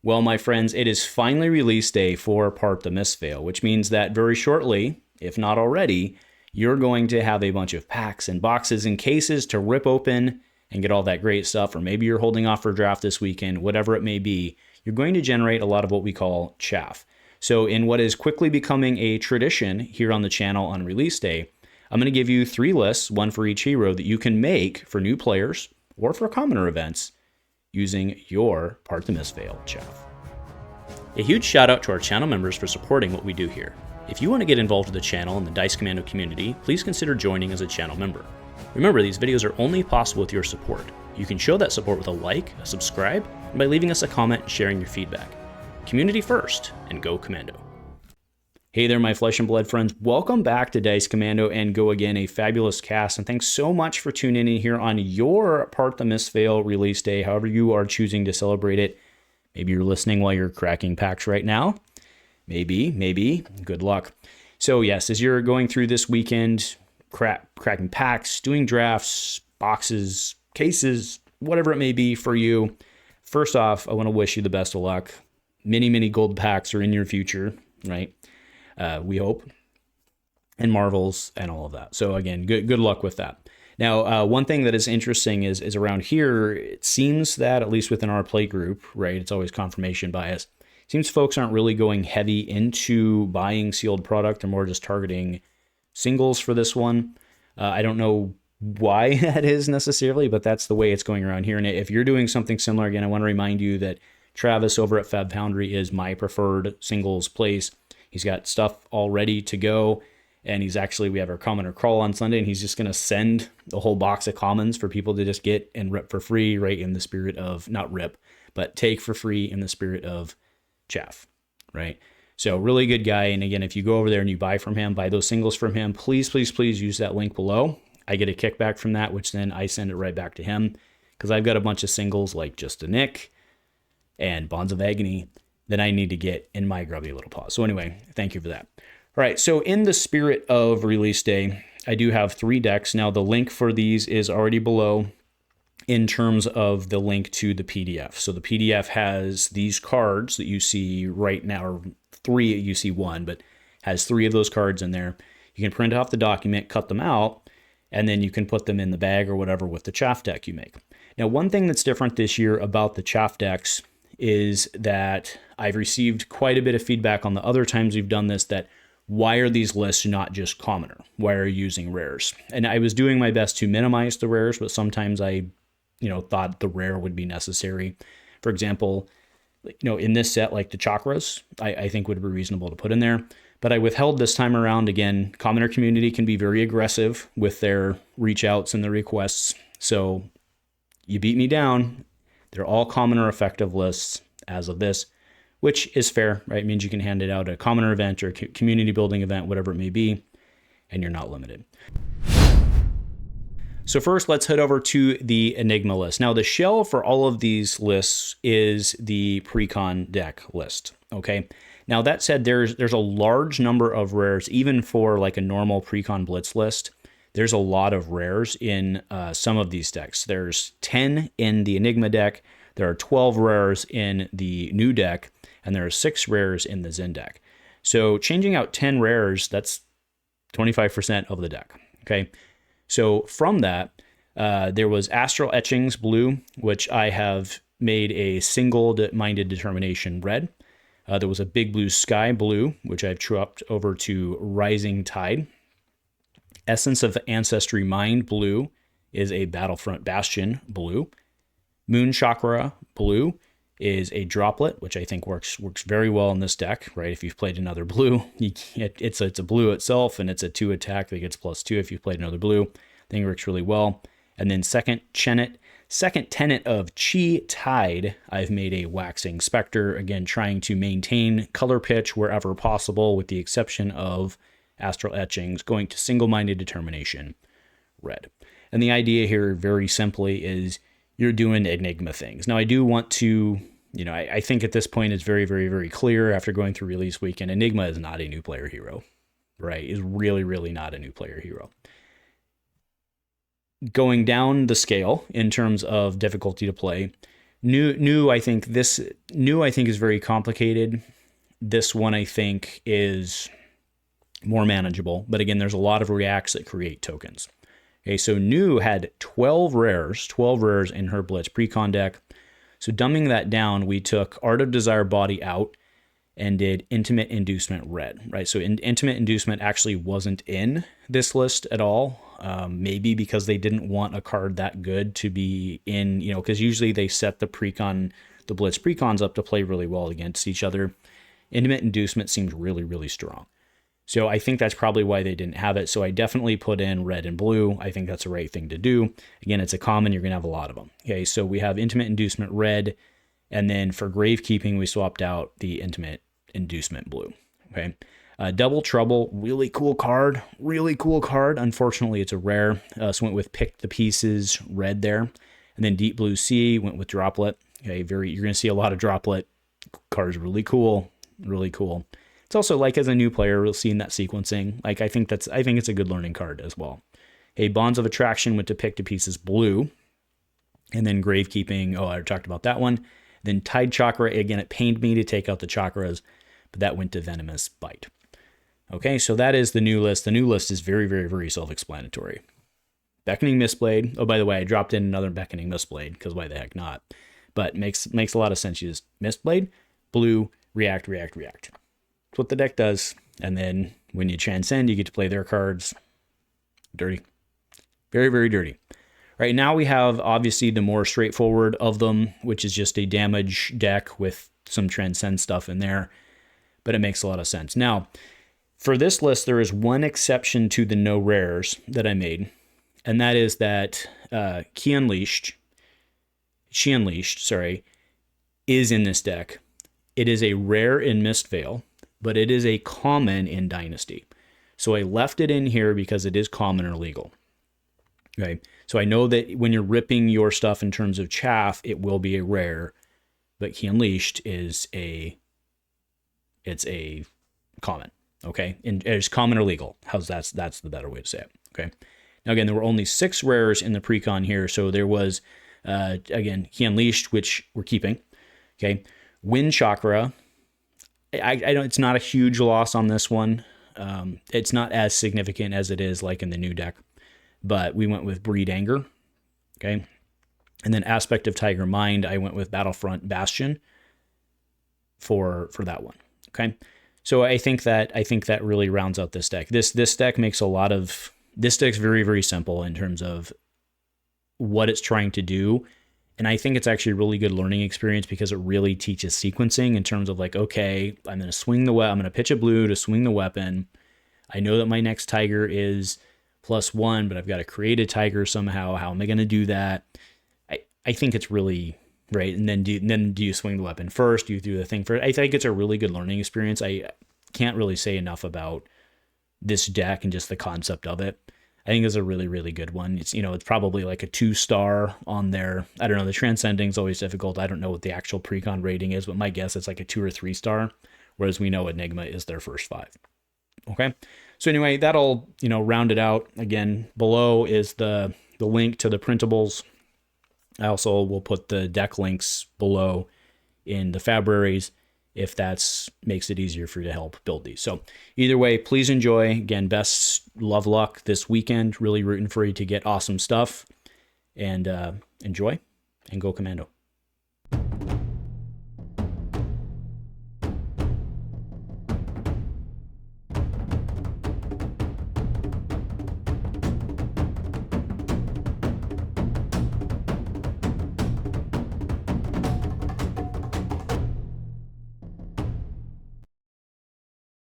Well, my friends, it is finally release day for Part the Mistveil, which means that very shortly, if not already, you're going to have a bunch of packs and boxes and cases to rip open and get all that great stuff, or maybe you're holding off for draft this weekend, whatever it may be. You're going to generate a lot of what we call chaff. So in what is quickly becoming a tradition here on the channel on release day, I'm going to give you 3 lists, one for each hero, that you can make for new players or for commoner events using your Part the Mistveil chaff. A huge shout out to our channel members for supporting what we do here. If you want to get involved with the channel and the Dice Commando community, please consider joining as a channel member. Remember, these videos are only possible with your support. You can show that support with a like, a subscribe, and by leaving us a comment and sharing your feedback. Community first, and go Commando. Hey there, my flesh and blood friends. Welcome back to Dice Commando and Go Again, a fabulous cast. And thanks so much for tuning in here on your Part the Mistveil release day, however you are choosing to celebrate it. Maybe you're listening while you're cracking packs right now. Maybe. Good luck. So yes, as you're going through this weekend, cracking packs, doing drafts, boxes, cases, whatever it may be for you, first off, I want to wish you the best of luck. Many gold packs are in your future, right? We hope, and Marvels and all of that. So again, good luck with that. Now, one thing that is interesting is around here, it seems that at least within our play group, right, it's always confirmation bias, seems folks aren't really going heavy into buying sealed product. They're more just targeting singles for this one. I don't know why that is necessarily, but that's the way it's going around here. And if you're doing something similar, again, I want to remind you that Travis over at Fab Foundry is my preferred singles place. He's got stuff all ready to go, and we have our commoner crawl on Sunday, and he's just going to send a whole box of commons for people to just get and rip for free, right, in the spirit of, not rip, but take for free in the spirit of chaff, right? So really good guy, and again, if you go over there and you buy from him, buy those singles from him, please use that link below. I get a kickback from that, which then I send it right back to him, because I've got a bunch of singles like Just a Nick and Bonds of Agony that I need to get in my grubby little paw. So anyway, thank you for that. All right, so in the spirit of release day, I do have 3 decks. Now, the link for these is already below in terms of the link to the PDF. So the PDF has these cards that you see right now, or 3, you see 1, but has 3 of those cards in there. You can print off the document, cut them out, and then you can put them in the bag or whatever with the chaff deck you make. Now, one thing that's different this year about the chaff decks is that I've received quite a bit of feedback on the other times we've done this, that why are these lists not just commoner? Why are you using rares? And I was doing my best to minimize the rares, but sometimes I, thought the rare would be necessary. For example, in this set, like the chakras, I think would be reasonable to put in there. But I withheld this time around. Again, commoner community can be very aggressive with their reach outs and their requests. So you beat me down. They're all commoner effective lists as of this, which is fair, right? It means you can hand it out at a commoner event or a community building event, whatever it may be, and you're not limited. So first, let's head over to the Enigma list. Now, the shell for all of these lists is the pre-con deck list, okay? Now, that said, there's a large number of rares, even for like a normal pre-con blitz list. There's a lot of rares in some of these decks. There's 10 in the Enigma deck. There are 12 rares in the new deck, and there are 6 rares in the Zen deck. So changing out 10 rares, that's 25% of the deck, okay? So from that, there was Astral Etchings blue, which I have made a single-minded determination red. There was a Big Blue Sky blue, which I've chopped over to Rising Tide. Essence of Ancestry Mind blue is a Battlefront Bastion blue. Moon Chakra blue is a droplet, which I think works very well in this deck, right? If you've played another blue, it's a blue itself, and it's a 2 attack that gets +2 if you've played another blue. I think it works really well. And then second tenet of Chi Tide, I've made a Waxing Spectre, again, trying to maintain color pitch wherever possible, with the exception of Astral Etchings, going to single-minded determination red. And the idea here, very simply, is you're doing Enigma things. Now, I do want to, I think at this point it's very clear after going through release weekend, Enigma is not a new player hero, right? Is really not a new player hero. Going down the scale in terms of difficulty to play, New, I think is very complicated. This one, I think, is more manageable. But again, there's a lot of reacts that create tokens. Okay, so New had 12 rares in her Blitz precon deck. So dumbing that down, we took Art of Desire Body out and did Intimate Inducement red, right? So Intimate Inducement actually wasn't in this list at all. Maybe because they didn't want a card that good to be in, because usually they set the Blitz precons up to play really well against each other. Intimate Inducement seems really, really strong. So I think that's probably why they didn't have it. So I definitely put in red and blue. I think that's the right thing to do. Again, it's a common. You're going to have a lot of them. Okay, so we have Intimate Inducement red. And then for Gravekeeping, we swapped out the Intimate Inducement blue. Okay. Double Trouble, really cool card. Unfortunately, it's a rare. So went with Pick the Pieces red there. And then Deep Blue Sea went with Droplet. Okay, you're going to see a lot of Droplet cards. Really cool. It's also like as a new player, we'll see in that sequencing. Like I think it's a good learning card as well. Hey, Bonds of Attraction went to Pick to Pieces blue. And then Gravekeeping, I talked about that one. Then Tide Chakra, again, it pained me to take out the chakras, but that went to Venomous Bite. Okay, so that is the new list. The new list is very, very, very self-explanatory. Beckoning Mistblade. Oh, by the way, I dropped in another Beckoning Mistblade, because why the heck not? But makes a lot of sense. You just Mistblade, blue, react. That's what the deck does. And then when you transcend, you get to play their cards. Dirty. Very, very dirty. Right now we have obviously the more straightforward of them, which is just a damage deck with some transcend stuff in there. But it makes a lot of sense. Now, for this list, there is one exception to the no rares that I made. And that is that She Unleashed, is in this deck. It is a rare in Mistveil, but it is a common in Dynasty. So I left it in here because it is common or legal. Okay, so I know that when you're ripping your stuff in terms of chaff, it will be a rare, but She Unleashed it's a common. Okay, and it's common or legal. That's the better way to say it. Okay. Now again, there were only 6 rares in the precon here, so there was again She Unleashed, which we're keeping. Okay, Wind Chakra. I don't. It's not a huge loss on this one. It's not as significant as it is like in the new deck, but we went with Breed Anger. Okay, and then Aspect of Tiger Mind. I went with Battlefront Bastion for that one. Okay. So I think that really rounds out this deck. This deck makes a lot of... This deck's very, very simple in terms of what it's trying to do. And I think it's actually a really good learning experience because it really teaches sequencing in terms of like, okay, I'm going to pitch a blue to swing the weapon. I know that my next tiger is +1, but I've got to create a tiger somehow. How am I going to do that? I think it's really... Right, and then do you swing the weapon first? Do you do the thing first? I think it's a really good learning experience. I can't really say enough about this deck and just the concept of it. I think it's a really, really good one. It's it's probably like a 2-star on there. I don't know. The transcending is always difficult. I don't know what the actual precon rating is, but my guess it's like a 2 or 3-star. Whereas we know Enigma is their first 5. Okay, so anyway, that'll round it out. Again, below is the link to the printables. I also will put the deck links below in the FaBraries if that makes it easier for you to help build these. So either way, please enjoy. Again, best luck this weekend. Really rooting for you to get awesome stuff. And enjoy and go Commando.